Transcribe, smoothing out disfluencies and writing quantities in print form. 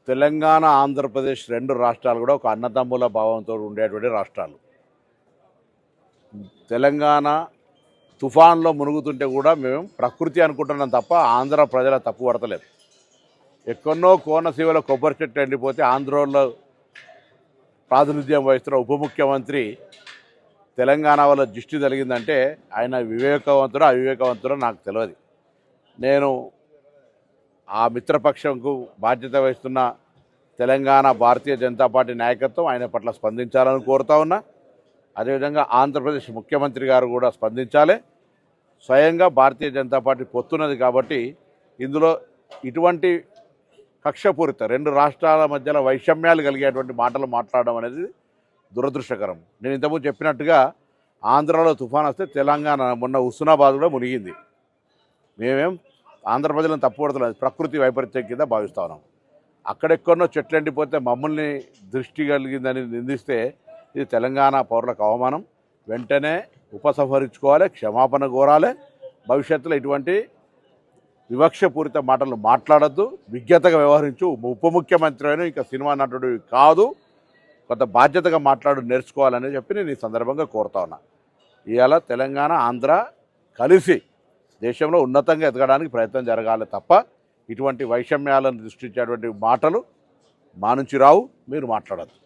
తెలంగాణ ఆంధ్రప్రదేశ్ రెండు రాష్ట్రాలు కూడా ఒక అన్నదమ్ముల భావంతో ఉండేటువంటి రాష్ట్రాలు. తెలంగాణ తుఫాన్లో మునుగుతుంటే కూడా మేము ప్రకృతి అనుకుంటున్నాం తప్ప ఆంధ్ర ప్రజల తప్పు పడతలేదు. ఎక్కడో కోనసీమలో కొబ్బరి చెట్టు ఎండిపోతే ఆంధ్రలో ప్రాతినిధ్యం వహిస్తున్న ఉప ముఖ్యమంత్రి తెలంగాణ వల్ల దృష్టి కలిగిందంటే ఆయన వివేకవంతుడు అవివేకవంతుడో నాకు తెలియదు. నేను ఆ మిత్రపక్షంకు బాధ్యత వహిస్తున్న తెలంగాణ భారతీయ జనతా పార్టీ నాయకత్వం ఆయన పట్ల స్పందించాలని కోరుతా ఉన్నా. అదేవిధంగా ఆంధ్రప్రదేశ్ ముఖ్యమంత్రి గారు కూడా స్పందించాలి. స్వయంగా భారతీయ జనతా పార్టీ పొత్తున్నది కాబట్టి ఇందులో ఇటువంటి కక్షపూరిత రెండు రాష్ట్రాల మధ్యలో వైషమ్యాలు కలిగేటువంటి మాటలు మాట్లాడడం అనేది దురదృష్టకరం. నేను ఇంతకుముందు చెప్పినట్టుగా ఆంధ్రాలో తుఫాన్ వస్తే తెలంగాణ మొన్న హుస్నాబాద్ కూడా మునిగింది. మేమేం ఆంధ్ర ప్రజలను తప్పుపడుతున్నది ప్రకృతి వైపరీత్యం కింద భావిస్తా ఉన్నాం. అక్కడెక్కడో చెట్లు ఎండిపోతే మమ్మల్ని దృష్టి కలిగిందని నిందిస్తే ఇది తెలంగాణ పౌరులకు అవమానం. వెంటనే ఉపసంహరించుకోవాలి, క్షమాపణ కోరాలి. భవిష్యత్తులో ఇటువంటి వివక్షపూరిత మాటలు మాట్లాడద్దు, విజ్ఞతగా వ్యవహరించు. ఉప ముఖ్యమంత్రి అయినా ఇంకా సినిమా నటుడు కాదు, కొంత బాధ్యతగా నేర్చుకోవాలని చెప్పి నేను ఈ సందర్భంగా కోరుతా ఉన్నా. ఇవాళ తెలంగాణ ఆంధ్ర కలిసి దేశంలో ఉన్నతంగా ఎదగడానికి ప్రయత్నం జరగాలి తప్ప ఇటువంటి వైషమ్యాలను సృష్టించేటువంటి మాటలు మా నుంచి రావు. మీరు మాట్లాడద్దు.